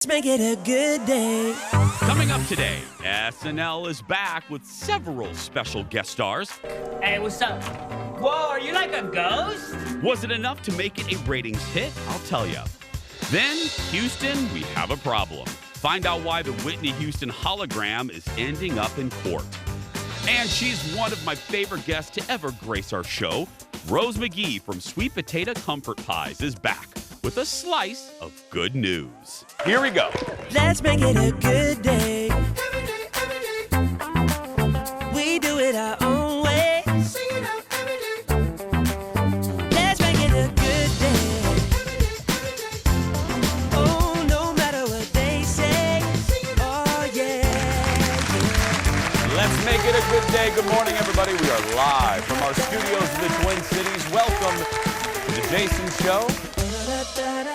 Let's make it a good day. Coming up today, SNL is back with several special guest stars. Hey, what's up? Whoa, are you like a ghost? Was it enough to make it a ratings hit? I'll tell you. Then, Houston, we have a problem. Find out why the Whitney Houston hologram is ending up in court. And she's one of my favorite guests to ever grace our show. Rose McGee from Sweet Potato Comfort Pies is back with a slice of good news. Here we go. Let's make it a good day. We do it our own way. Let's make it a good day. Oh, no matter what they say. Oh, yeah. Let's make it a good day. Good morning, everybody. We are live from our studios in the Twin Cities. Welcome to the Jason Show.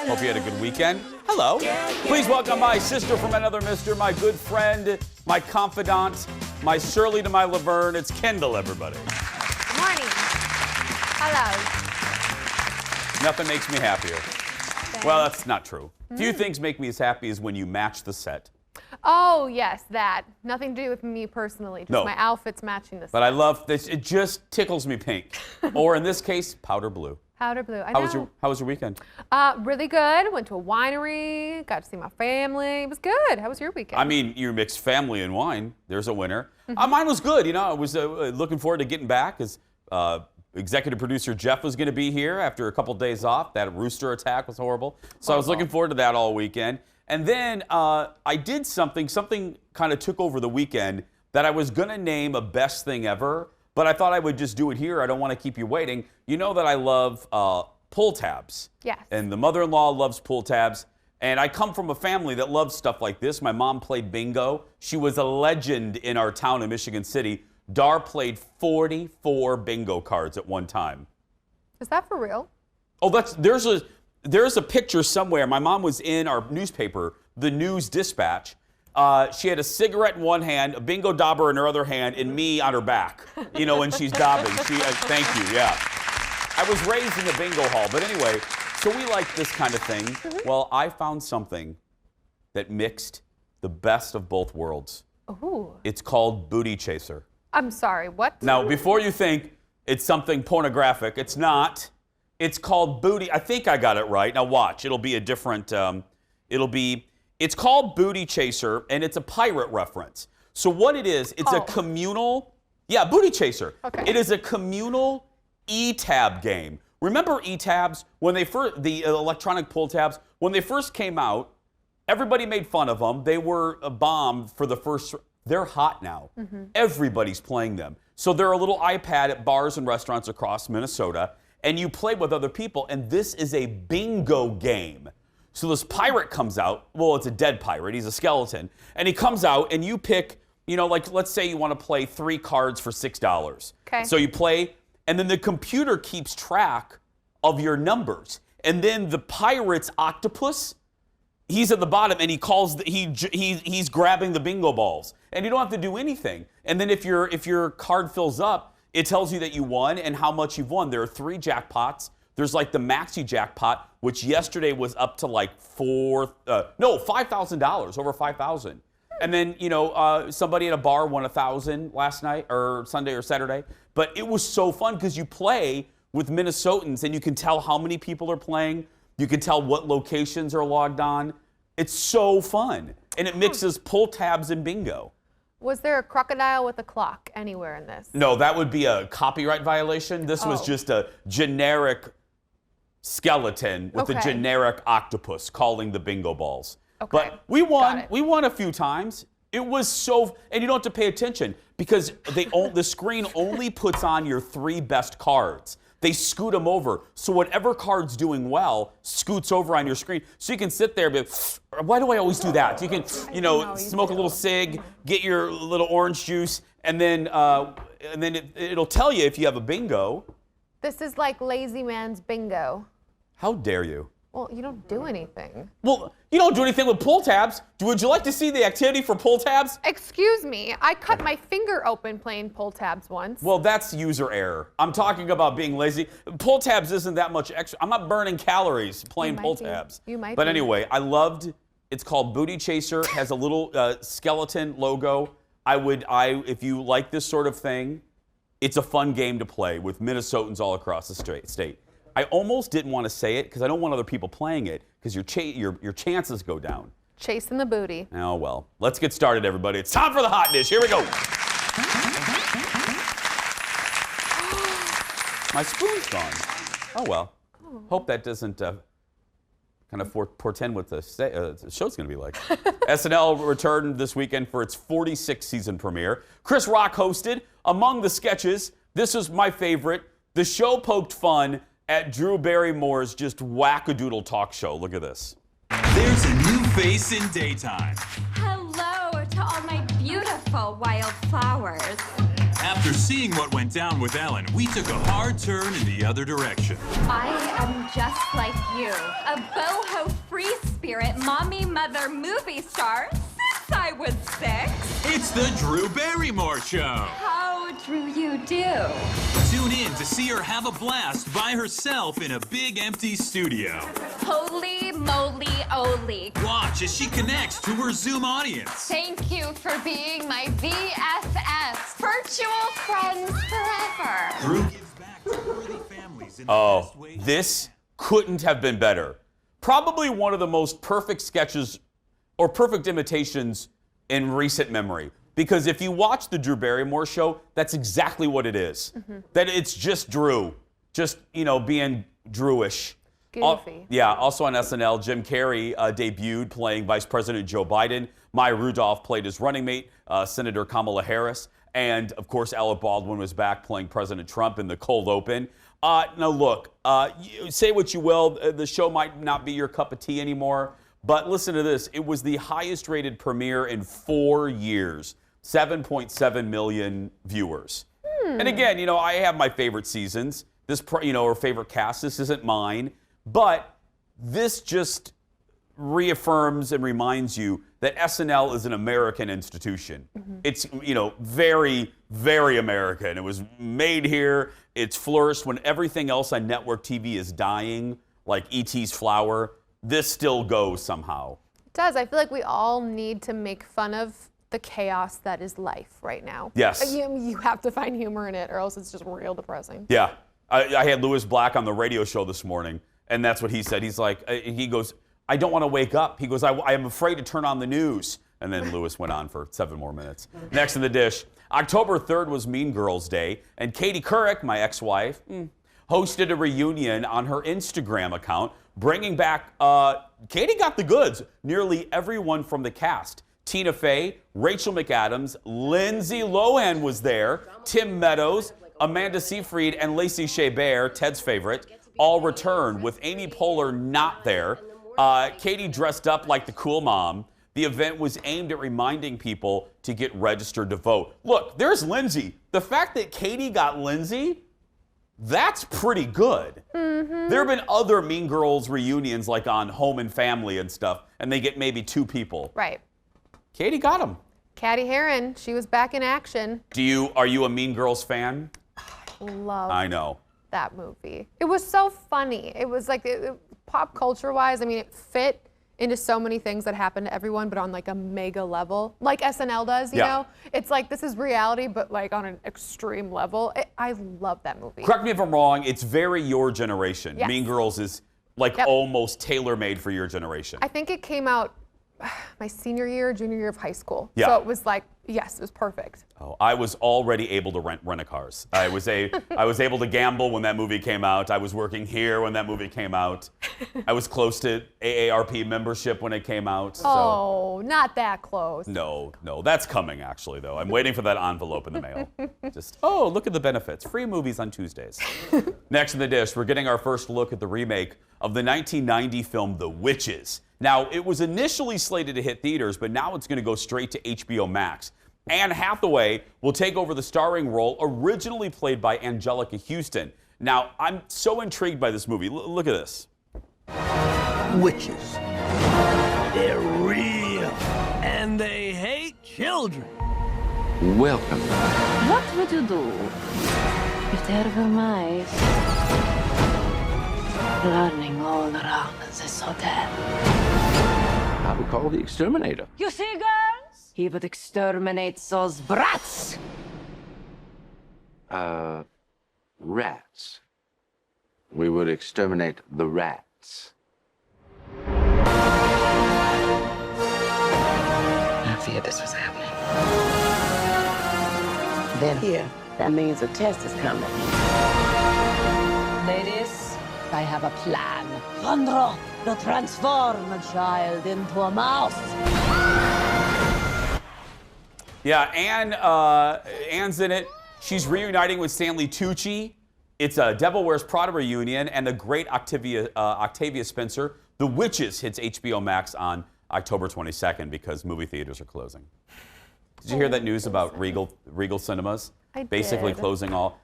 Hope you had a good weekend. Hello. Please welcome my sister from another mister, my good friend, my confidant, my Shirley to my Laverne. It's Kendall, everybody. Good morning. Hello. Nothing makes me happier. Well, that's not true. Few things make me as happy as when you match the set. Oh, yes, that. Nothing to do with me personally. Just No. my outfits matching the But I love this. It just tickles me pink. Or in this case, powder blue. powder blue. I How know. was your weekend? Really good. Went to a winery. Got to see my family. It was good. How was your weekend? I mean, you mix family and wine. There's a winner. Mine was good. You know, I was looking forward to getting back because executive producer Jeff was going to be here after a couple days off. That rooster attack was horrible. So I was looking forward to that all weekend. And then I did something kind of took over the weekend that I was going to name a best thing ever, but I thought I would just do it here. I don't want to keep you waiting. You know that I love pull tabs. Yes. And the mother-in-law loves pull tabs. And I come from a family that loves stuff like this. My mom played bingo. She was a legend in our town in Michigan City. Dar played 44 bingo cards at one time. Is that for real? Oh, there's a picture somewhere. My mom was in our newspaper, the News Dispatch. She had a cigarette in one hand, a bingo dauber in her other hand, and me on her back, you know, when she's daubing. Thank you, yeah. I was raised in the bingo hall, but anyway, so we like this kind of thing. Well, I found something that mixed the best of both worlds. Ooh. It's called Booty Chaser. I'm sorry, what? Now, before you think it's something pornographic, it's not. It's called Booty. I think I got it right. Now watch. It'll be a different, it's called Booty Chaser, and it's a pirate reference. So what it is, it's a communal, Booty Chaser. Okay. It is a communal e-tab game. Remember e-tabs? When they first, the electronic pull tabs, when they first came out, everybody made fun of them. They were a bomb for the first, they're hot now. Everybody's playing them. So they're a little iPad at bars and restaurants across Minnesota, and you play with other people, and this is a bingo game. So this pirate comes out, well, it's a dead pirate, he's a skeleton, and he comes out and you pick, you know, like let's say you want to play 3 cards for $6. Okay. So you play, and then the computer keeps track of your numbers. And then the pirate's octopus, he's at the bottom and he calls, he's grabbing the bingo balls. And you don't have to do anything. And then if your card fills up, it tells you that you won and how much you've won. There are 3 jackpots. There's like the maxi jackpot, which yesterday was up to like $5,000, over $5,000. And then, you know, somebody at a bar won $1,000 last night or Sunday or Saturday. But it was so fun because you play with Minnesotans and you can tell how many people are playing. You can tell what locations are logged on. It's so fun. And it mixes pull tabs and bingo. Was there a crocodile with a clock anywhere in this? No, that would be a copyright violation. This was just a generic skeleton with a generic octopus calling the bingo balls. Okay. But we won. Got it. We won a few times. It was so, and you don't have to pay attention because the screen only puts on your 3 best cards. They scoot them over. So whatever card's doing well scoots over on your screen. So you can sit there and be like, why do I always do that? You can, you know, smoke a little cig, get your little orange juice, and then it'll tell you if you have a bingo. This is like lazy man's bingo. How dare you? Well, you don't do anything. Well, you don't do anything with pull tabs. Would you like to see the activity for pull tabs? Excuse me, I cut my finger open playing pull tabs once. Well, that's user error. I'm talking about being lazy. Pull tabs isn't that much extra. I'm not burning calories playing pull tabs. You might But be. anyway, I loved It's called Booty Chaser. Has a little skeleton logo. If you like this sort of thing, it's a fun game to play with Minnesotans all across the state. I almost didn't want to say it because I don't want other people playing it because your chances go down. Chasing the booty. Oh, well. Let's get started, everybody. It's time for the hot dish. Here we go. My spoon's gone. Oh, well. Hope that doesn't kind of portend what the show's going to be like. SNL returned this weekend for its 46th season premiere. Chris Rock hosted. Among the sketches, this was my favorite. The show poked fun at Drew Barrymore's just wackadoodle talk show. Look at this. There's a new face in daytime. Hello to all my beautiful wildflowers. After seeing what went down with Ellen, we took a hard turn in the other direction. I am just like you, a boho free spirit, mommy, mother, movie star since I was 6. It's the Drew Barrymore Show. How Drew you do? Tune in to see her have a blast by herself in a big empty studio. Holy moly oly. Watch as she connects to her Zoom audience. Thank you for being my VFFs, virtual friends forever. Drew gives back to worthy families in the best way. This couldn't have been better. Probably one of the most perfect sketches or perfect imitations in recent memory. Because if you watch the Drew Barrymore Show, that's exactly what it is. That it's just Drew, just, being Drewish. Goofy. Also on SNL, Jim Carrey debuted playing Vice President Joe Biden. Maya Rudolph played his running mate, Senator Kamala Harris. And, of course, Alec Baldwin was back playing President Trump in the cold open. Now, look, say what you will, the show might not be your cup of tea anymore. But listen to this. It was the highest rated premiere in 4 years. 7.7 million viewers. And again, I have my favorite seasons. Or favorite cast. This isn't mine. But this just reaffirms and reminds you that SNL is an American institution. It's, very, very American. It was made here. It's flourished when everything else on network TV is dying, like E.T.'s Flower. This still goes somehow. It does. I feel like we all need to make fun of the chaos that is life right now. Yes. You have to find humor in it or else it's just real depressing. Yeah. I had Lewis Black on the radio show this morning, and that's what he said. He's like, he goes, I don't want to wake up. He goes, I am afraid to turn on the news. And then Lewis went on for 7 more minutes. Next in the dish, October 3rd was Mean Girls Day, and Katie Couric, my ex-wife, hosted a reunion on her Instagram account, bringing back, Katie got the goods, nearly everyone from the cast. Tina Fey, Rachel McAdams, Lindsay Lohan was there, Tim Meadows, Amanda Seyfried, and Lacey Shea Bear, Ted's favorite, all returned, with Amy Poehler not there. Katie dressed up like the cool mom. The event was aimed at reminding people to get registered to vote. Look, there's Lindsay. The fact that Katie got Lindsay, that's pretty good. There have been other Mean Girls reunions, like on Home and Family and stuff, and they get maybe 2 people. Right. Katie got him. Catty Heron, she was back in action. Are you a Mean Girls fan? Love I know. that movie. It was so funny. It was like, pop culture-wise, it fit into so many things that happen to everyone, but on like a mega level, like SNL does, you know? It's like, this is reality, but like on an extreme level. I love that movie. Correct me if I'm wrong, it's very your generation. Yes. Mean Girls is like almost tailor-made for your generation. I think it came out my junior year of high school. Yeah. So it was like, yes, it was perfect. Oh, I was already able to rent a cars. I was able to gamble when that movie came out. I was working here when that movie came out. I was close to AARP membership when it came out. So. Oh, not that close. No, that's coming actually though. I'm waiting for that envelope in the mail. Look at the benefits. Free movies on Tuesdays. Next in the dish, we're getting our first look at the remake of the 1990 film The Witches. Now, it was initially slated to hit theaters, but now it's going to go straight to HBO Max. Anne Hathaway will take over the starring role originally played by Angelica Houston. Now, I'm so intrigued by this movie. Look at this. Witches. They're real. And they hate children. Welcome. What would you do if there were mice learning all around as they saw death? I would call the exterminator. You see, girls? He would exterminate those brats. Rats. We would exterminate the rats. I feared this was happening. Then here, that means a test is coming. Ladies, I have a plan. Sandra will transform a child into a mouse. Yeah, Anne's in it. She's reuniting with Stanley Tucci. It's a Devil Wears Prada reunion, and the great Octavia Spencer. The Witches hits HBO Max on October 22nd because movie theaters are closing. Did you hear that news about Regal Cinemas? I basically did. closing all.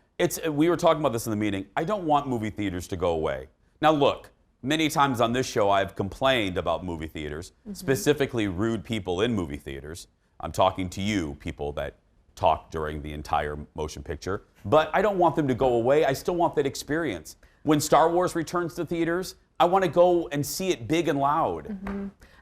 We were talking about this in the meeting. I don't want movie theaters to go away. Now look, many times on this show I've complained about movie theaters, specifically rude people in movie theaters. I'm talking to you, people that talk during the entire motion picture. But I don't want them to go away. I still want that experience. When Star Wars returns to theaters, I want to go and see it big and loud.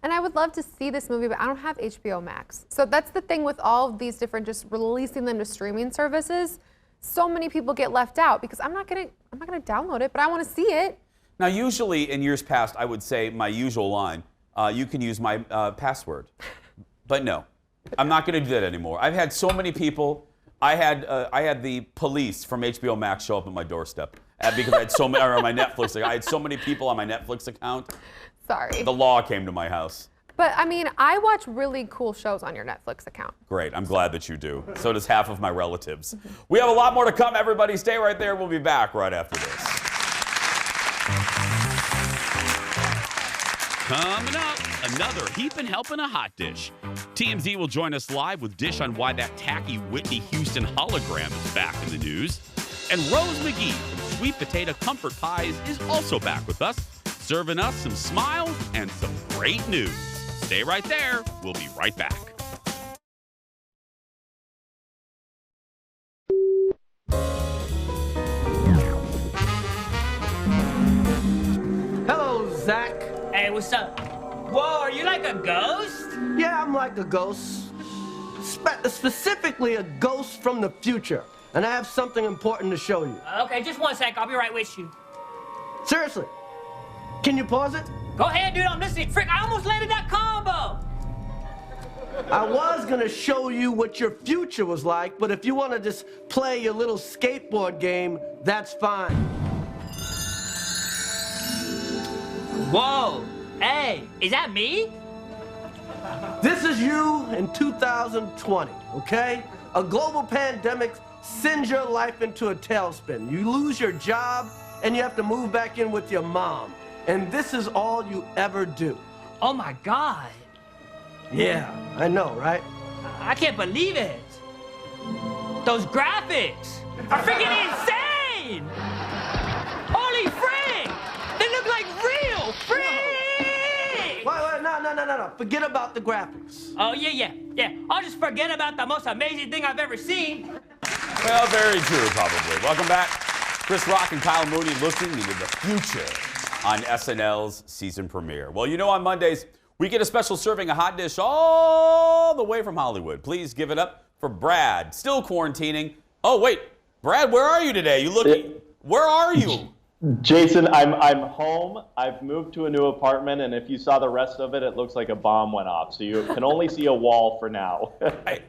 And I would love to see this movie, but I don't have HBO Max. So that's the thing with all of these different, just releasing them to streaming services. So many people get left out because I'm not gonna download it, but I want to see it. Now, usually in years past, I would say my usual line, you can use my password. But no, I'm not going to do that anymore. I've had so many people. I had the police from HBO Max show up at my doorstep because I had so many, or on my Netflix. I had so many people on my Netflix account. Sorry. The law came to my house. But I mean, I watch really cool shows on your Netflix account. Great. I'm glad that you do. So does half of my relatives. We have a lot more to come. Everybody stay right there. We'll be back right after this. Coming up, another heapin' helping a hot dish. TMZ will join us live with dish on why that tacky Whitney Houston hologram is back in the news. And Rose McGee from Sweet Potato Comfort Pies is also back with us, serving us some smiles and some great news. Stay right there. We'll be right back. Hello, Zach. Hey, what's up? Whoa, are you like a ghost? Yeah, I'm like a ghost. Specifically a ghost from the future. And I have something important to show you. Okay, just 1 sec. I'll be right with you. Seriously. Can you pause it? Go ahead, dude. I'm listening. Frick, I almost landed that combo. I was gonna show you what your future was like, but if you wanna just play your little skateboard game, that's fine. Whoa. Hey, is that me? This is you in 2020, okay? A global pandemic sends your life into a tailspin. You lose your job, and you have to move back in with your mom. And this is all you ever do. Oh, my God. Yeah, I know, right? I can't believe it. Those graphics are freaking insane. Holy frick. They look like real. Frick. Wait, no. Forget about the graphics. Oh, yeah. I'll just forget about the most amazing thing I've ever seen. Well, very true, probably. Welcome back. Chris Rock and Kyle Mooney looking into the future on SNL's season premiere. Well, you know, on Mondays, we get a special serving of hot dish all the way from Hollywood. Please give it up for Brad, still quarantining. Oh, wait. Brad, where are you today? Where are you? Jason, I'm home. I've moved to a new apartment, and if you saw the rest of it, it looks like a bomb went off. So you can only see a wall for now.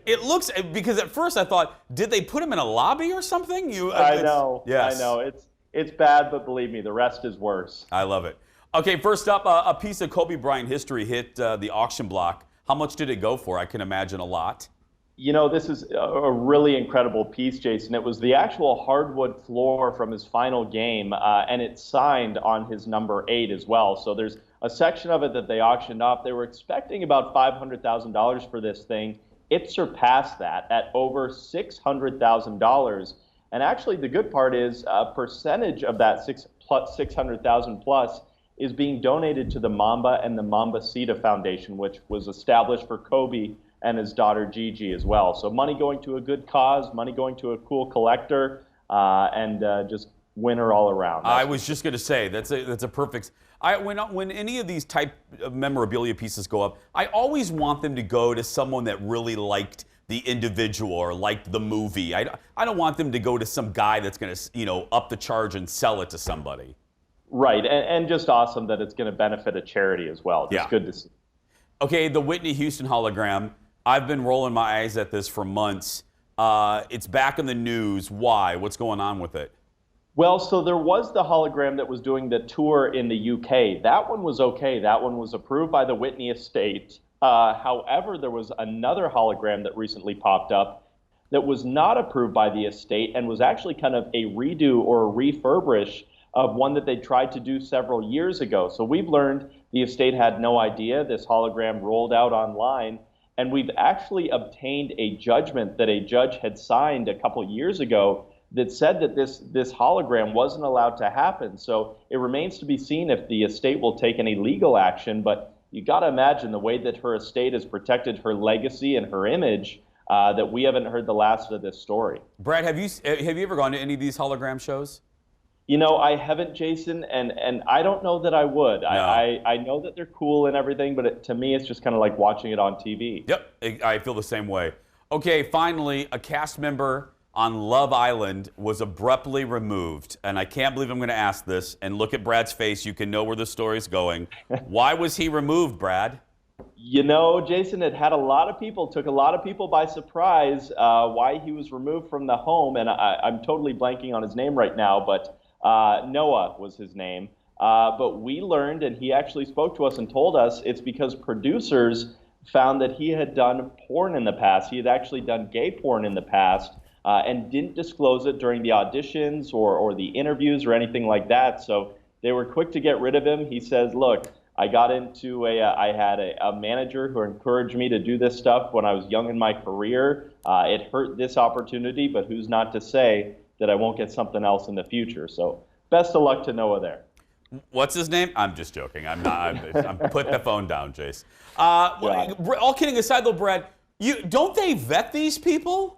It looks, because at first I thought, did they put him in a lobby or something? I know. Yes. I know. It's bad, but believe me, the rest is worse. I love it. Okay, first up, a piece of Kobe Bryant history hit the auction block. How much did it go for? I can imagine a lot. You know, this is a really incredible piece, Jason. It was the actual hardwood floor from his final game, and it's signed on his number 8 as well. So there's a section of it that they auctioned off. They were expecting about $500,000 for this thing. It surpassed that at over $600,000. And actually, the good part is a percentage of that $600,000 plus is being donated to the Mamba and the Mambacita Foundation, which was established for Kobe and his daughter Gigi as well. So money going to a good cause, money going to a cool collector, and just winner all around. I was just going to say, that's a perfect. When any of these type of memorabilia pieces go up, I always want them to go to someone that really liked the individual or liked the movie. I don't want them to go to some guy that's going to, up the charge and sell it to somebody. Right, and just awesome that it's going to benefit a charity as well. Just good to see. Okay, the Whitney Houston hologram. I've been rolling my eyes at this for months. It's back in the news. Why? What's going on with it? Well, so there was the hologram that was doing the tour in the UK. That one was okay. That one was approved by the Whitney estate. However, there was another hologram that recently popped up that was not approved by the estate and was actually kind of a redo or a refurbish of one that they tried to do several years ago. So we've learned the estate had no idea. This hologram rolled out online, and we've actually obtained a judgment that a judge had signed a couple years ago that said that this hologram wasn't allowed to happen. So it remains to be seen if the estate will take any legal action, but you got to imagine the way that her estate has protected her legacy and her image, that we haven't heard the last of this story. Brad, have you ever gone to any of these hologram shows? I haven't, Jason, and I don't know that I would. No. I know that they're cool and everything, but to me, it's just kind of like watching it on TV. Yep, I feel the same way. Okay, finally, a cast member on Love Island was abruptly removed, and I can't believe I'm going to ask this, and look at Brad's face, you can know where the story's going. Why was he removed, Brad? Jason, it had took a lot of people by surprise why he was removed from the home, and I'm totally blanking on his name right now, but Noah was his name. But we learned, and he actually spoke to us and told us, it's because producers found that he had done porn in the past. He had actually done gay porn in the past, and didn't disclose it during the auditions or the interviews or anything like that. So they were quick to get rid of him. He says, look, I got into I had a manager who encouraged me to do this stuff when I was young in my career. It hurt this opportunity, but who's not to say that I won't get something else in the future. So best of luck to Noah there. What's his name? I'm just joking. I'm put the phone down, Jace. All kidding aside, though, Brad, don't they vet these people?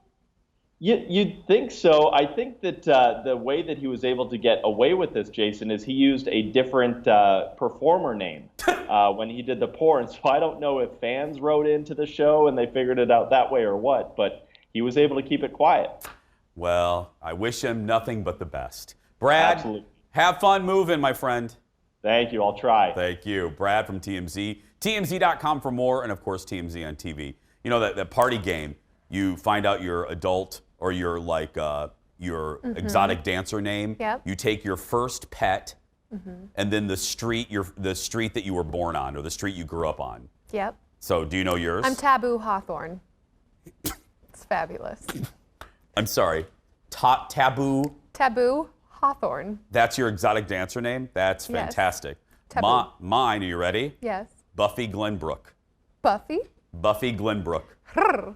You'd think so. I think that the way that he was able to get away with this, Jason, is he used a different performer name when he did the porn. So I don't know if fans wrote into the show and they figured it out that way or what, but he was able to keep it quiet. Well, I wish him nothing but the best. Brad, absolutely. Have fun moving, my friend. Thank you. I'll try. Thank you. Brad from TMZ. TMZ.com for more, and of course, TMZ on TV. You know that party game, you find out your adult or your exotic dancer name. Yep. You take your first pet, and then the street that you were born on, or the street you grew up on. Yep. So, do you know yours? I'm Taboo Hawthorne. It's fabulous. I'm sorry. Taboo. Taboo Hawthorne. That's your exotic dancer name? That's fantastic. Yes. Taboo. Mine, are you ready? Yes. Buffy Glenbrook. Buffy? Buffy Glenbrook.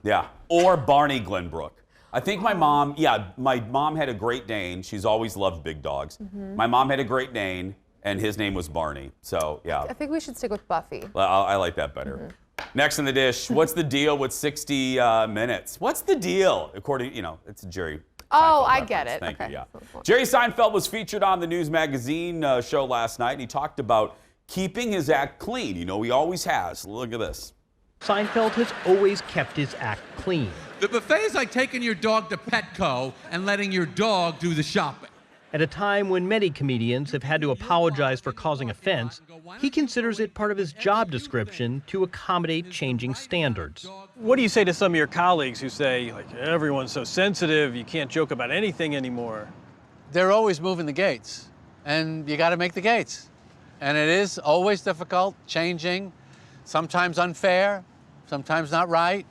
Yeah. Or Barney Glenbrook. I think my mom had a Great Dane. She's always loved big dogs. My mom had a Great Dane, and his name was Barney. So, yeah. I think we should stick with Buffy. Well, I like that better. Next in the dish, what's the deal with 60 Minutes? What's the deal? According, it's a Jerry Oh, Seinfeld I reference. get it. Thank okay. you, yeah. Jerry Seinfeld was featured on the News Magazine show last night, and he talked about keeping his act clean. He always has. Look at this. Seinfeld has always kept his act clean. The buffet is like taking your dog to Petco and letting your dog do the shopping. At a time when many comedians have had to apologize for causing offense, he considers it part of his job description to accommodate changing standards. What do you say to some of your colleagues who say, everyone's so sensitive, you can't joke about anything anymore? They're always moving the gates, and you got to make the gates. And it is always difficult, changing, sometimes unfair, sometimes not right.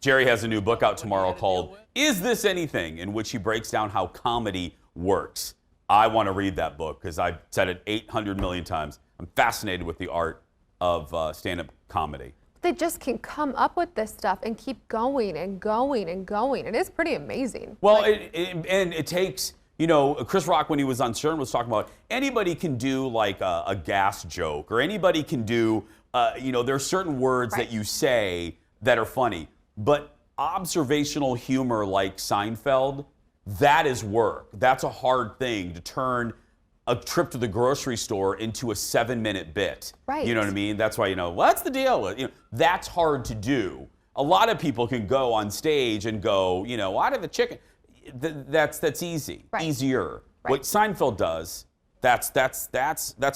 Jerry has a new book out tomorrow called Is This Anything?, in which he breaks down how comedy works. I want to read that book because I've said it 800 million times. I'm fascinated with the art of stand-up comedy. They just can come up with this stuff and keep going and going and going. It is pretty amazing. Well, it takes, Chris Rock, when he was on Stern, was talking about anybody can do like a gas joke, or anybody can do, there's certain words that you say that are funny. But observational humor like Seinfeld, that is work. That's a hard thing to turn a trip to the grocery store into a 7-minute bit. Right. You know what I mean? That's why, what's the deal? That's hard to do. A lot of people can go on stage and go, out of the chicken. That's easy, easier. Right. What Seinfeld does, that's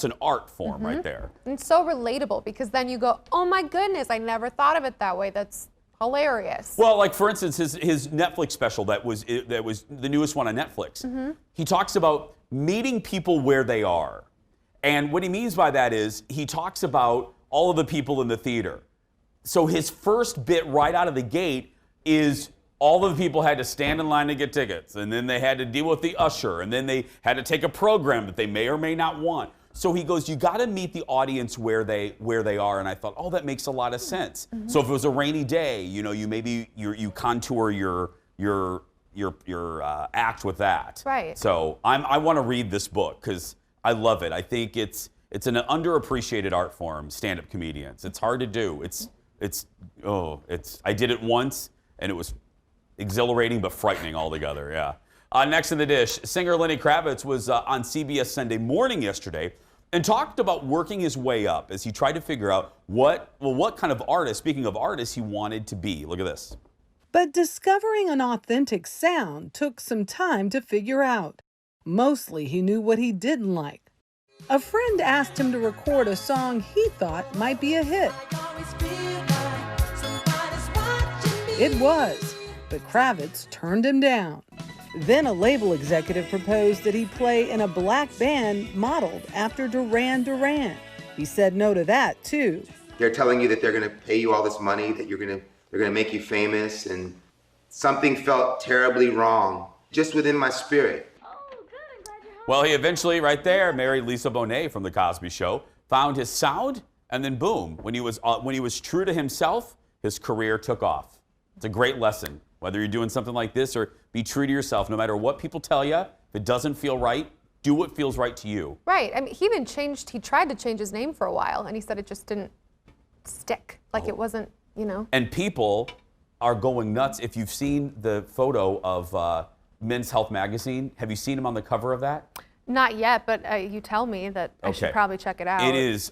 an art form right there. And it's so relatable because then you go, oh my goodness, I never thought of it that way. That's hilarious. Well, like for instance, his Netflix special that was the newest one on Netflix. He talks about meeting people where they are. And what he means by that is he talks about all of the people in the theater. So his first bit right out of the gate is all of the people had to stand in line to get tickets, and then they had to deal with the usher, and then they had to take a program that they may or may not want. So he goes, you got to meet the audience where they are. And I thought, oh, that makes a lot of sense. So if it was a rainy day, you contour your act with that. Right. So I want to read this book because I love it. I think it's an underappreciated art form, stand-up comedians. It's hard to do. I did it once and it was exhilarating but frightening altogether. Yeah. Next in the dish, singer Lenny Kravitz was on CBS Sunday Morning yesterday and talked about working his way up as he tried to figure out what kind of artist, speaking of artists, he wanted to be. Look at this. But discovering an authentic sound took some time to figure out. Mostly he knew what he didn't like. A friend asked him to record a song he thought might be a hit. It was, but Kravitz turned him down. Then a label executive proposed that he play in a black band modeled after Duran Duran. He said no to that, too. They're telling you that they're going to pay you all this money, that they're going to make you famous, and something felt terribly wrong, just within my spirit. Well, he eventually, right there, married Lisa Bonet from The Cosby Show, found his sound, and then boom, when he was true to himself, his career took off. It's a great lesson. Whether you're doing something like this or be true to yourself, no matter what people tell you, if it doesn't feel right, do what feels right to you. Right. I mean, he tried to change his name for a while, and he said it just didn't stick. Like it wasn't, And people are going nuts. If you've seen the photo of Men's Health magazine, have you seen him on the cover of that? Not yet, but you tell me that I should probably check it out. It is,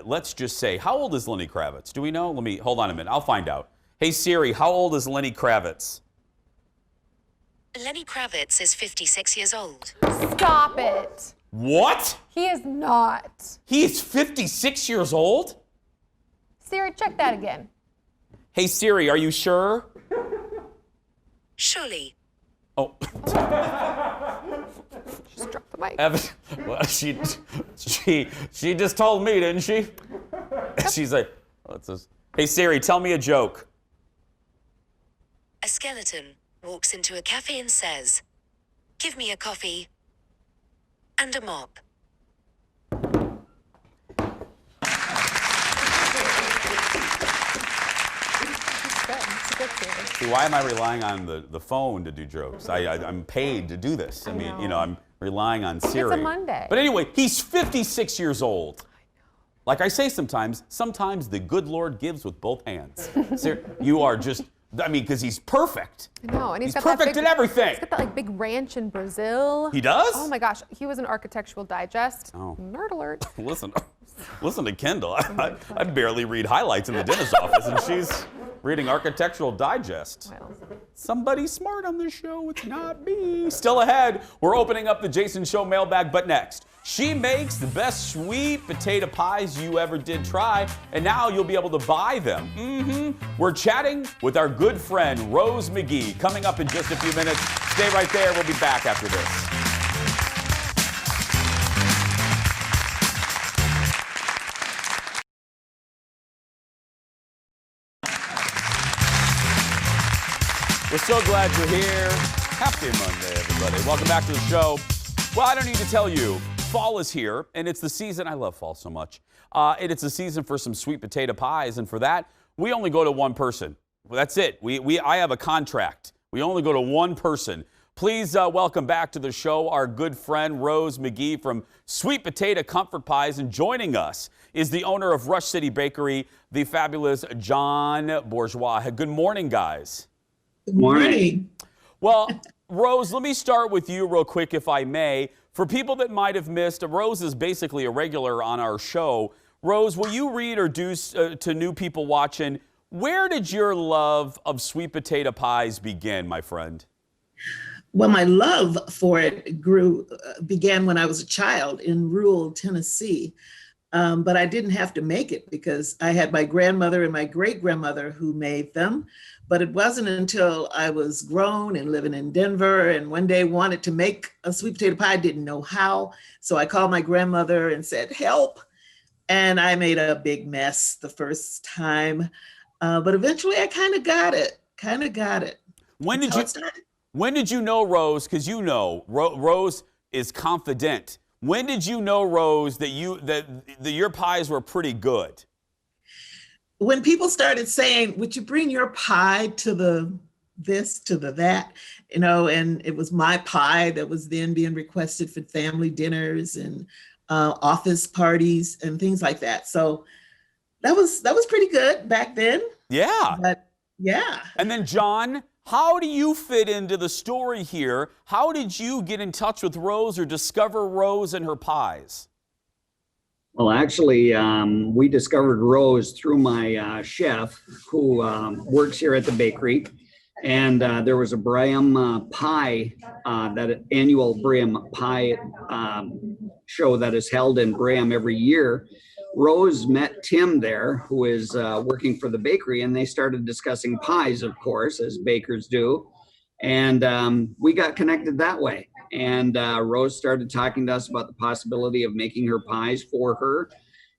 let's just say, how old is Lenny Kravitz? Do we know? Hold on a minute. I'll find out. Hey Siri, how old is Lenny Kravitz? Lenny Kravitz is 56 years old. Stop it. What? He is not. He's 56 years old? Siri, check that again. Hey Siri, are you sure? Surely. Oh. Just dropped the mic. Well, she just told me, didn't she? She's like, what's this? Hey Siri, tell me a joke. A skeleton walks into a cafe and says, "Give me a coffee and a mop." See, why am I relying on the phone to do jokes? I'm paid to do this. I mean, I'm relying on Siri. It's a Monday. But anyway, he's 56 years old. Like I say sometimes the good Lord gives with both hands. You are just, because he's perfect. I know, and he's got perfect that in everything. He's got that big ranch in Brazil. He does? Oh my gosh, he was in Architectural Digest. Oh. Nerd alert. Listen to Kendall. I barely read highlights in the dentist's office, and she's reading Architectural Digest. Well. Somebody smart on this show, it's not me. Still ahead, we're opening up the Jason Show mailbag, but next, she makes the best sweet potato pies you ever did try, and now you'll be able to buy them. We're chatting with our good friend, Rose McGee, coming up in just a few minutes. Stay right there, we'll be back after this. We're so glad you're here. Happy Monday, everybody. Welcome back to the show. Well, I don't need to tell you, fall is here, and it's the season. I love fall so much. And it's the season for some sweet potato pies, and for that, we only go to one person. Well, that's it. I have a contract. We only go to one person. Please welcome back to the show our good friend Rose McGee from Sweet Potato Comfort Pies, and joining us is the owner of Rush City Bakery, the fabulous John Bourgeois. Good morning, guys. Good morning. Well, Rose, let me start with you real quick, if I may. For people that might have missed, Rose is basically a regular on our show. Rose, will you reintroduce to new people watching, where did your love of sweet potato pies begin, my friend? Well, my love for it began when I was a child in rural Tennessee. But I didn't have to make it because I had my grandmother and my great-grandmother who made them. But it wasn't until I was grown and living in Denver and one day wanted to make a sweet potato pie, didn't know how. So I called my grandmother and said, help. And I made a big mess the first time. But eventually I kind of got it. When did you know, Rose, because you know, Rose is confident. When did you know, Rose, that your pies were pretty good? When people started saying, would you bring your pie to the this, to the that, and it was my pie that was then being requested for family dinners and office parties and things like that. So that was pretty good back then. Yeah. But yeah. And then John, how do you fit into the story here? How did you get in touch with Rose or discover Rose and her pies? Well, actually, we discovered Rose through my chef who works here at the bakery. And there was a Bram pie, that annual Bram pie show that is held in Bram every year. Rose met Tim there, who is working for the bakery, and they started discussing pies, of course, as bakers do. And we got connected that way. And Rose started talking to us about the possibility of making her pies for her.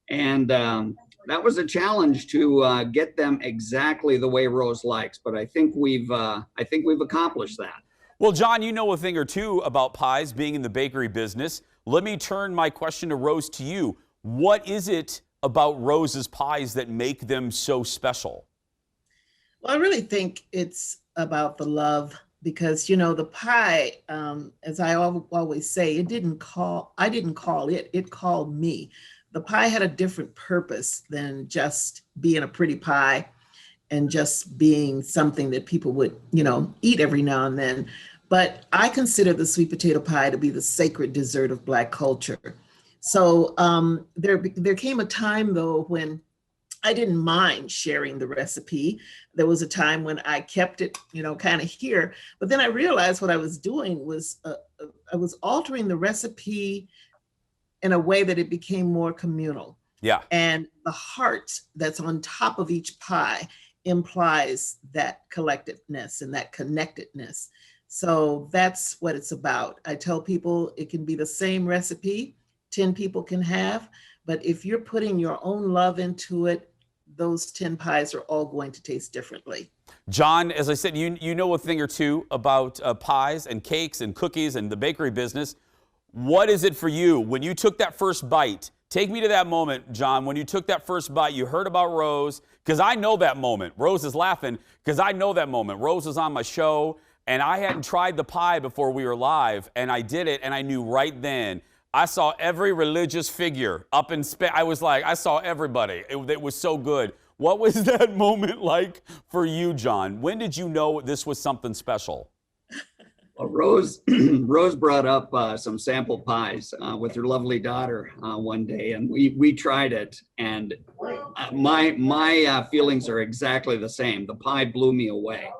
And that was a challenge to get them exactly the way Rose likes. But I think we've accomplished that. Well, John, you know a thing or two about pies, being in the bakery business. Let me turn my question to Rose to you. What is it about Rose's pies that make them so special? Well, I really think it's about the love because, the pie, as I always say, I didn't call it, it called me. The pie had a different purpose than just being a pretty pie and just being something that people would, eat every now and then. But I consider the sweet potato pie to be the sacred dessert of Black culture. So there came a time, though, when I didn't mind sharing the recipe. There was a time when I kept it, kind of here. But then I realized what I was doing was I was altering the recipe in a way that it became more communal. Yeah. And the heart that's on top of each pie implies that collectiveness and that connectedness. So that's what it's about. I tell people it can be the same recipe, 10 people can have, but if you're putting your own love into it, those 10 pies are all going to taste differently. John, as I said, you know a thing or two about pies and cakes and cookies and the bakery business. What is it for you? When you took that first bite, take me to that moment, John, when you took that first bite, you heard about Rose, because I know that moment. Rose is laughing because I know that moment. Rose was on my show, and I hadn't tried the pie before we were live, and I did it, and I knew right then. I saw every religious figure up in space. I was like, I saw everybody. It was so good. What was that moment like for you, John? When did you know this was something special? Well, Rose brought up some sample pies with her lovely daughter one day, and we tried it. And my feelings are exactly the same. The pie blew me away,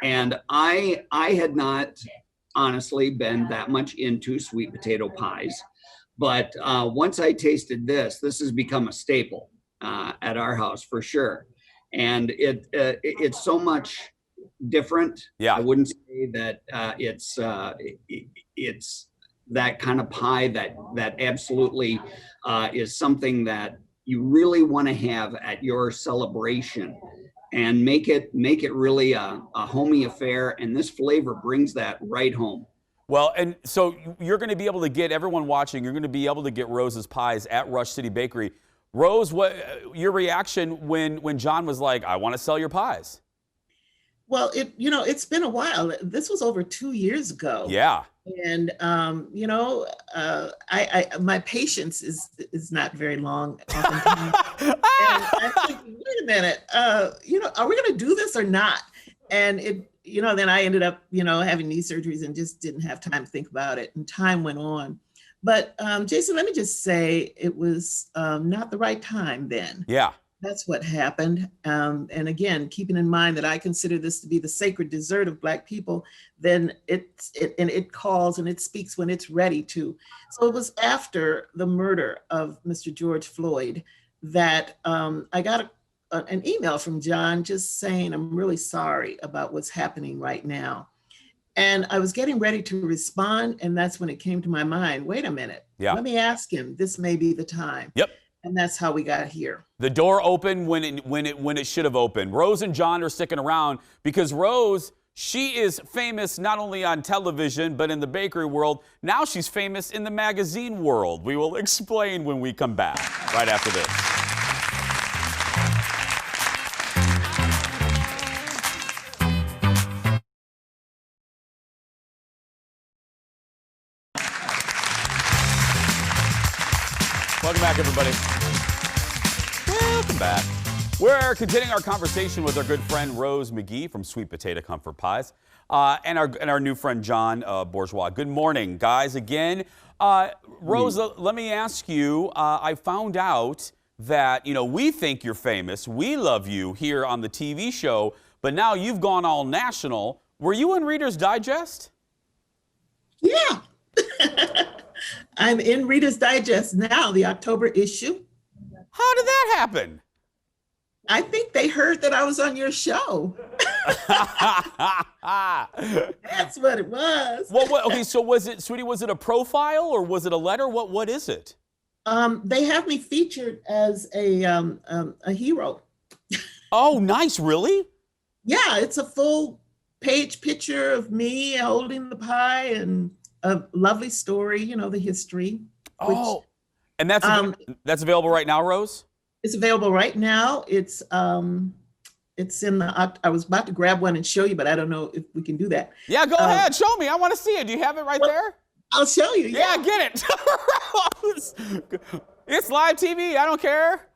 and I had not honestly been that much into sweet potato pies. But once I tasted this has become a staple at our house for sure. And it's so much different. Yeah. I wouldn't say that it's that kind of pie that absolutely is something that you really want to have at your celebration. And make it really a homey affair. And this flavor brings that right home. Well, and so you're going to be able to get everyone watching. You're going to be able to get Rose's pies at Rush City Bakery. Rose, what your reaction when John was like, "I want to sell your pies"? Well, it's been a while. This was over 2 years ago. Yeah. And my patience is not very long. Oftentimes. And I think, wait a minute, are we going to do this or not? And then I ended up, having knee surgeries and just didn't have time to think about it. And time went on. But Jason, let me just say it was not the right time then. Yeah. That's what happened. And again, keeping in mind that I consider this to be the sacred dessert of Black people, then it calls and it speaks when it's ready to. So it was after the murder of Mr. George Floyd that I got an email from John just saying, I'm really sorry about what's happening right now. And I was getting ready to respond, and that's when it came to my mind, wait a minute, let me ask him, this may be the time. Yep. And that's how we got here. The door opened when it should have opened. Rose and John are sticking around because Rose, she is famous not only on television, but in the bakery world. Now she's famous in the magazine world. We will explain when we come back, right after this. Welcome back, everybody. Welcome back. We're continuing our conversation with our good friend Rose McGee from Sweet Potato Comfort Pies, and our new friend John Bourgeois. Good morning, guys. Again, Rose, let me ask you. I found out that we think you're famous. We love you here on the TV show, but now you've gone all national. Were you in Reader's Digest? Yeah. I'm in Reader's Digest now, the October issue. How did that happen? I think they heard that I was on your show. That's what it was. Okay, so was it, sweetie, was it a profile or was it a letter? What is it? They have me featured as a hero. Oh, nice. Really? Yeah, it's a full page picture of me holding the pie and a lovely story, the history. And that's available right now, Rose? It's available right now. It's in the, I was about to grab one and show you, but I don't know if we can do that. Yeah, go ahead. Show me. I want to see it. Do you have it right there? I'll show you. Yeah, get it. Rose. It's live TV. I don't care.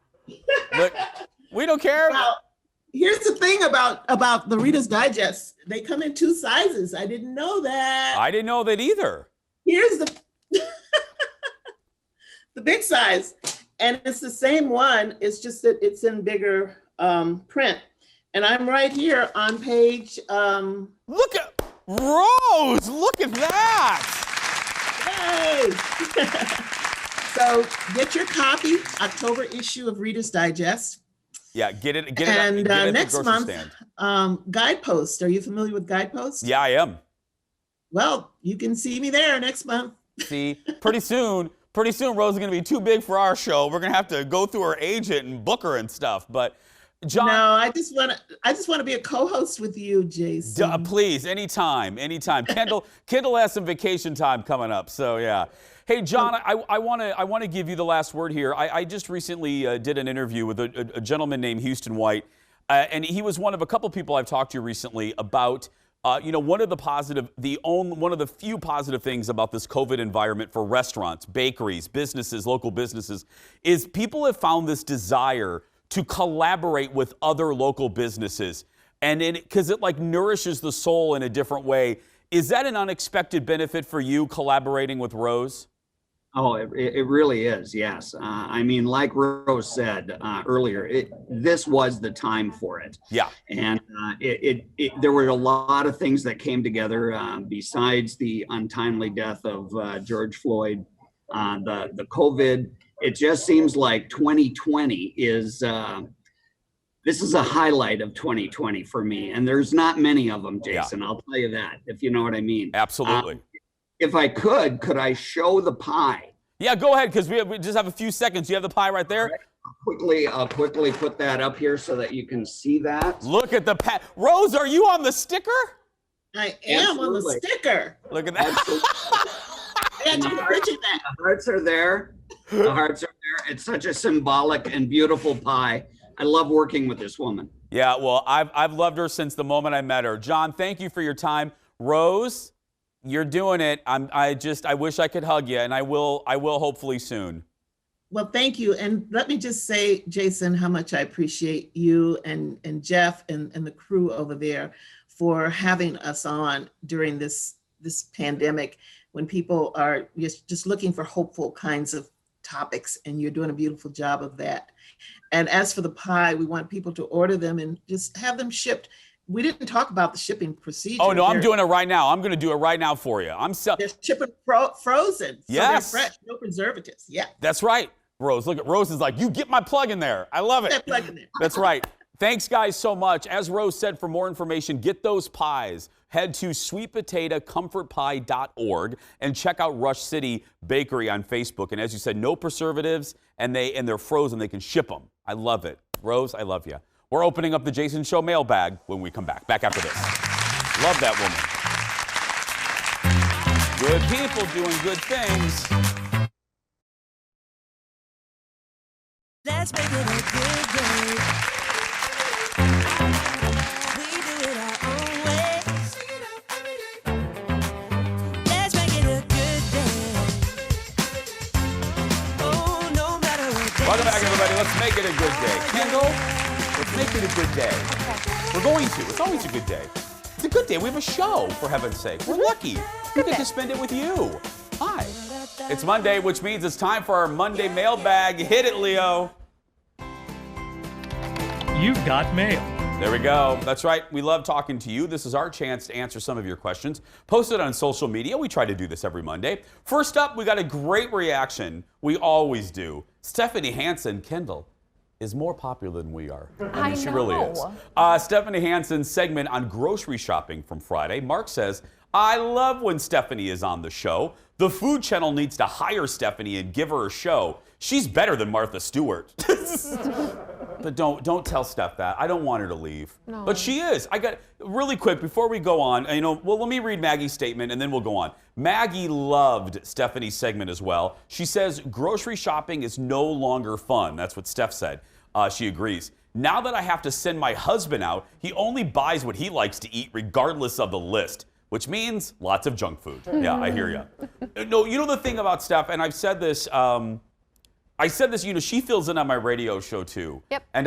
Look, we don't care. Well, here's the thing about the Reader's Digest. They come in 2 sizes. I didn't know that. I didn't know that either. Here's the the big size, and it's the same one. It's just that it's in bigger print. And I'm right here on page. Look at Rose. Look at that. Yay! So get your copy, October issue of Reader's Digest. Yeah, get it. And get it next at the grocery month, stand. Guidepost. Are you familiar with Guidepost? Yeah, I am. Well, you can see me there next month. See, pretty soon, Rose is going to be too big for our show. We're going to have to go through her agent and book her and stuff. But John, no, I just want to be a co-host with you, Jason. Please, anytime. Kendall has some vacation time coming up. So yeah. Hey, John, I want to give you the last word here. I just recently did an interview with a gentleman named Houston White, and he was one of a couple people I've talked to recently about. One of the few positive things about this COVID environment for restaurants, bakeries, businesses, local businesses, is people have found this desire to collaborate with other local businesses, and because it like nourishes the soul in a different way. Is that an unexpected benefit for you collaborating with Rose? Oh, it really is. Yes. I mean, like Rose said earlier, this was the time for it. Yeah. And there were a lot of things that came together besides the untimely death of George Floyd, the COVID. It just seems like 2020 is, this is a highlight of 2020 for me. And there's not many of them, Jason. Yeah. I'll tell you that, if you know what I mean. Absolutely. If I could I show the pie? Yeah, go ahead, because we just have a few seconds. You have the pie right there? Right. I'll quickly put that up here so that you can see that. Look at the pie. Rose, are you on the sticker? I am on the sticker. Look at that. The hearts are there. The hearts are there. It's such a symbolic and beautiful pie. I love working with this woman. Yeah, well, I've loved her since the moment I met her. John, thank you for your time. Rose, you're doing it. I wish I could hug you, and I will hopefully soon. Well, thank you. And let me just say, Jason, how much I appreciate you and Jeff and the crew over there for having us on during this pandemic. when people are just looking for hopeful kinds of topics, and you're doing a beautiful job of that. And as for the pie, we want people to order them and just have them shipped. We didn't talk about the shipping procedure. Oh, no, I'm doing it right now. I'm going to do it right now for you. They're shipping frozen. Yes. So they're fresh, no preservatives. Yeah. That's right, Rose. Look at Rose is like, you get my plug in there. I love it. That plug in there. That's right. Thanks, guys, so much. As Rose said, for more information, get those pies. Head to sweetpotatocomfortpie.org and check out Rush City Bakery on Facebook. And as you said, no preservatives, and they're frozen. They can ship them. I love it. Rose, I love you. We're opening up the Jason Show mailbag when we come back. Back after this. Love that woman. Good people doing good things. Let's make it a good day. We do it our own way. Let's make it a good day. Oh, no matter what day. Welcome back, everybody. Let's make it a good day. Kendall, let's make it a good day. We're going to. It's always a good day. It's a good day. We have a show, for heaven's sake. We're lucky. We get to spend it with you. Hi. It's Monday, which means it's time for our Monday mailbag. Hit it, Leo. You've got mail. There we go. That's right. We love talking to you. This is our chance to answer some of your questions. Post it on social media. We try to do this every Monday. First up, we got a great reaction. We always do. Stephanie Hansen, Kendall, is more popular than we are. I mean, she really is. Stephanie Hansen's segment on grocery shopping from Friday. Mark says, I love when Stephanie is on the show. The Food Channel needs to hire Stephanie and give her a show. She's better than Martha Stewart. But don't tell Steph that. I don't want her to leave. No. But she is. I got really quick before we go on. Let me read Maggie's statement and then we'll go on. Maggie loved Stephanie's segment as well. She says grocery shopping is no longer fun. That's what Steph said. She agrees. Now that I have to send my husband out, he only buys what he likes to eat regardless of the list, which means lots of junk food. Yeah, I hear you. No, you know the thing about Steph, and I've said this. She fills in on my radio show too. Yep. And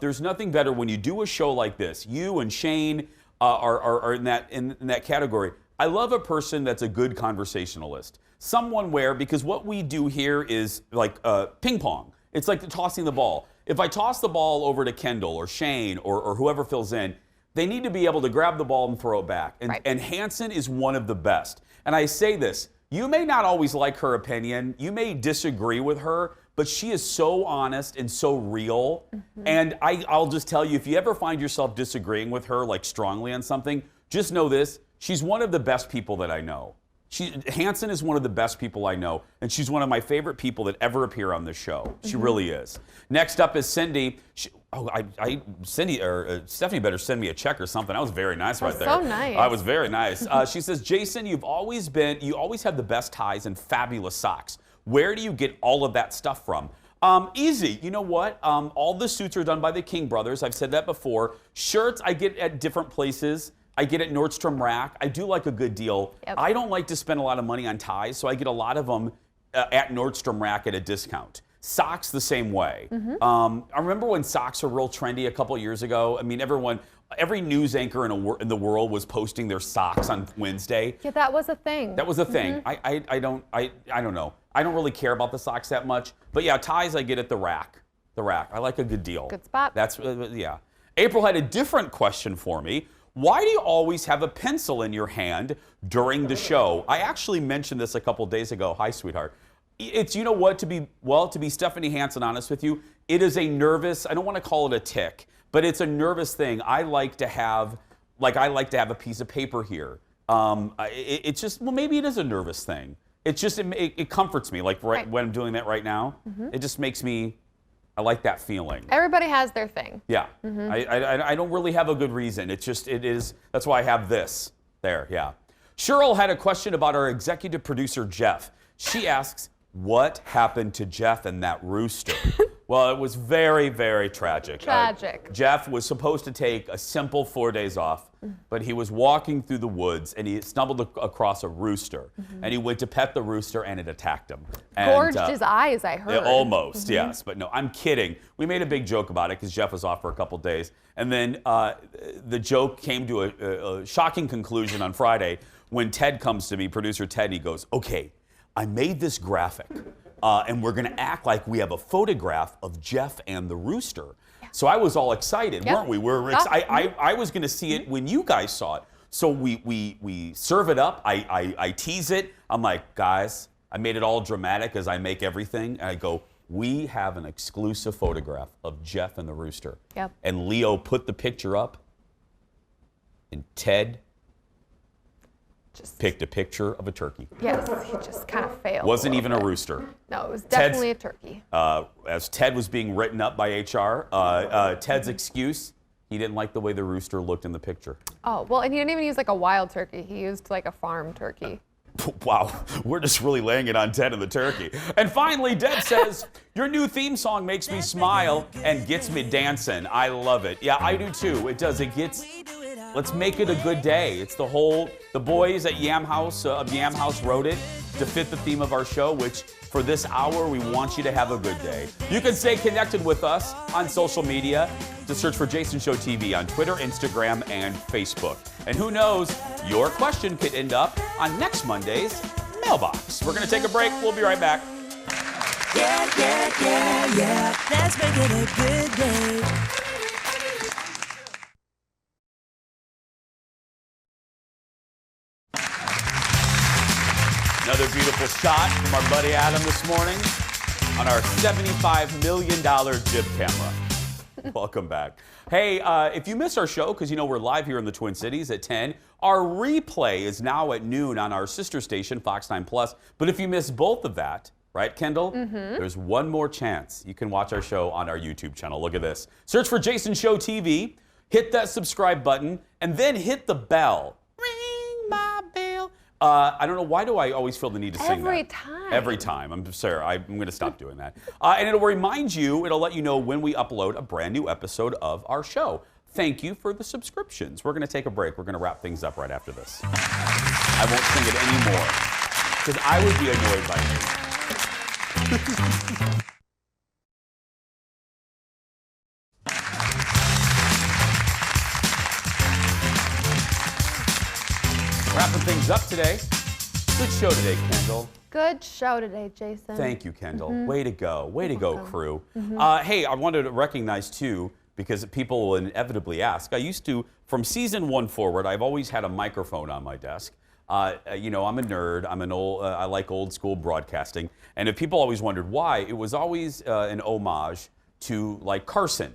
there's nothing better when you do a show like this. You and Shane are in that category. I love a person that's a good conversationalist. Someone because what we do here is like ping pong. It's like tossing the ball. If I toss the ball over to Kendall or Shane or whoever fills in, they need to be able to grab the ball and throw it back. And Hansen is one of the best. And I say this, you may not always like her opinion. You may disagree with her, but she is so honest and so real. Mm-hmm. And I'll just tell you, if you ever find yourself disagreeing with her like strongly on something, just know this, she's one of the best people that I know. Hansen is one of the best people I know, and she's one of my favorite people that ever appear on this show. She really is. Next up is Cindy. Stephanie better send me a check or something. That was very nice right there. So nice. I was very nice. She says, Jason, you always have the best ties and fabulous socks. Where do you get all of that stuff from? Easy. You know what? All the suits are done by the King brothers. I've said that before. Shirts I get at different places. I get at Nordstrom Rack. I do like a good deal. Yep. I don't like to spend a lot of money on ties, so I get a lot of them at Nordstrom Rack at a discount. Socks the same way. Mm-hmm. I remember when socks were real trendy a couple years ago. I mean, every news anchor in the world was posting their socks on Wednesday. Yeah, that was a thing. That was a thing. Mm-hmm. I don't know. I don't really care about the socks that much. But yeah, ties I get at the Rack. The Rack. I like a good deal. Good spot. That's yeah. April had a different question for me. Why do you always have a pencil in your hand during the show? I actually mentioned this a couple days ago. Hi, sweetheart. It's, you know what, to be Stephanie Hansen, honest with you, it is a nervous, I don't want to call it a tick, but it's a nervous thing. I like to have a piece of paper here. It's just, well, maybe it is a nervous thing. It's just, it comforts me, like when I'm doing that right now. Mm-hmm. It just makes me, I like that feeling. Everybody has their thing. Yeah. Mm-hmm. I don't really have a good reason. It's just, that's why I have this there, yeah. Cheryl had a question about our executive producer, Jeff. She asks, what happened to Jeff and that rooster? Well, it was very, very tragic. Tragic. Jeff was supposed to take a simple 4 days off, but he was walking through the woods and he stumbled across a rooster. Mm-hmm. And he went to pet the rooster and it attacked him. Gorged his eyes, I heard. Almost, yes. But no, I'm kidding. We made a big joke about it because Jeff was off for a couple days. And then the joke came to a shocking conclusion on Friday when Ted comes to me, producer Ted, and he goes, okay, I made this graphic, and we're going to act like we have a photograph of Jeff and the rooster. So I was all excited, weren't we? I was going to see it when you guys saw it. So we serve it up. I tease it. I'm like, guys, I made it all dramatic as I make everything. And I go, we have an exclusive photograph of Jeff and the rooster. Yep. And Leo put the picture up, and Ted picked a picture of a turkey. Yes, he just kind of failed. Wasn't even a rooster. No, it was definitely a turkey. As Ted was being written up by HR, Ted's excuse, he didn't like the way the rooster looked in the picture. Oh, well, and he didn't even use like a wild turkey. He used like a farm turkey. Wow, we're just really laying it on Ted and the turkey. And finally, Deb says, your new theme song makes me smile and gets me dancing. I love it. Yeah, I do too. It does. Let's make it a good day. It's the boys at Yam House wrote it to fit the theme of our show, which for this hour, we want you to have a good day. You can stay connected with us on social media. Just search for Jason Show TV on Twitter, Instagram, and Facebook. And who knows, your question could end up on next Monday's mailbox. We're going to take a break. We'll be right back. Yeah, yeah, yeah, yeah. Let's make it a good day. Another beautiful shot from our buddy Adam this morning on our $75 million jib camera. Welcome back. Hey, if you missed our show, because you know we're live here in the Twin Cities at 10, our replay is now at noon on our sister station, Fox 9 Plus. But if you missed both of that, right, Kendall? There's one more chance. You can watch our show on our YouTube channel. Look at this. Search for Jason Show TV, hit that subscribe button, and then hit the bell. Ring my bell. I don't know, why do I always feel the need to sing that? Every time. Every time. I'm sorry, I'm going to stop doing that. And it'll remind you, it'll let you know when we upload a brand new episode of our show. Thank you for the subscriptions. We're going to take a break. We're going to wrap things up right after this. I won't sing it anymore, because I would be annoyed by you. Wrapping things up today. Good show today, Kendall. Good show today, Jason. Thank you, Kendall. Way to go. Way to go, crew. Mhm. Hey, I wanted to recognize, too, because people will inevitably ask. I used to, from season 1 forward, I've always had a microphone on my desk. You know, I'm a nerd. I like old school broadcasting. And if people always wondered why, it was always an homage to, like, Carson,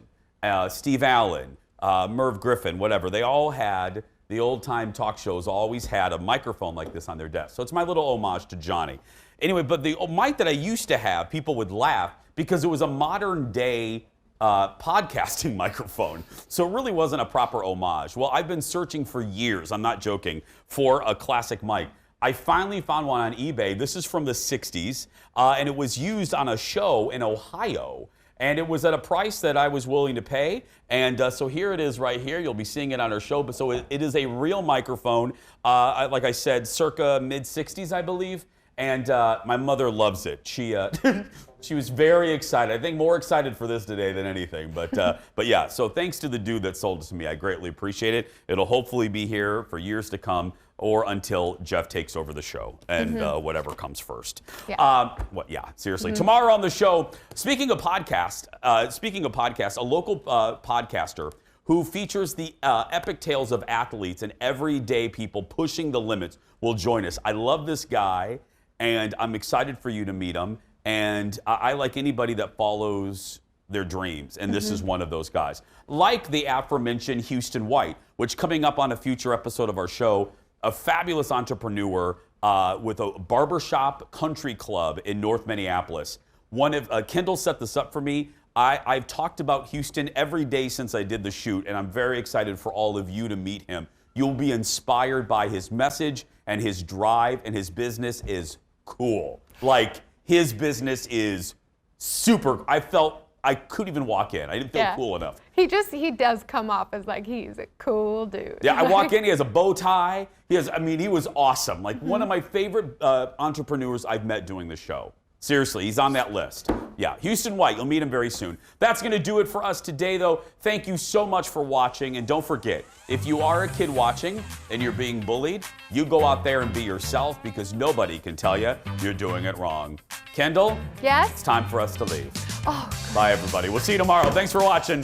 Steve Allen, Merv Griffin, whatever. They all had... The old-time talk shows always had a microphone like this on their desk. So it's my little homage to Johnny. Anyway, but the mic that I used to have, people would laugh because it was a modern-day podcasting microphone. So it really wasn't a proper homage. Well, I've been searching for years, I'm not joking, for a classic mic. I finally found one on eBay. This is from the 60s, and it was used on a show in Ohio. And it was at a price that I was willing to pay. And so here it is right here. You'll be seeing it on our show. But so it is a real microphone, like I said, circa mid-60s, I believe. And my mother loves it. She was very excited. I think more excited for this today than anything. But yeah, so thanks to the dude that sold it to me. I greatly appreciate it. It'll hopefully be here for years to come, or until Jeff takes over the show and whatever comes first. Yeah. Seriously. Tomorrow on the show, speaking of podcasts, a local podcaster who features the epic tales of athletes and everyday people pushing the limits will join us. I love this guy, and I'm excited for you to meet him. And I like anybody that follows their dreams, and this is one of those guys. Like the aforementioned Houston White, which coming up on a future episode of our show, a fabulous entrepreneur with a barbershop country club in North Minneapolis. Kendall set this up for me. I've talked about Houston every day since I did the shoot, and I'm very excited for all of you to meet him. You'll be inspired by his message and his drive, and his business is cool. Like, his business is super. I felt I couldn't even walk in. I didn't feel cool enough. He does come off as like he's a cool dude. Yeah, I walk in, he has a bow tie. He was awesome. Like one of my favorite entrepreneurs I've met doing the show. Seriously, he's on that list. Yeah, Houston White. You'll meet him very soon. That's going to do it for us today, though. Thank you so much for watching. And don't forget, if you are a kid watching and you're being bullied, you go out there and be yourself because nobody can tell you you're doing it wrong. Kendall? Yes? It's time for us to leave. Oh. Bye, everybody. We'll see you tomorrow. Thanks for watching.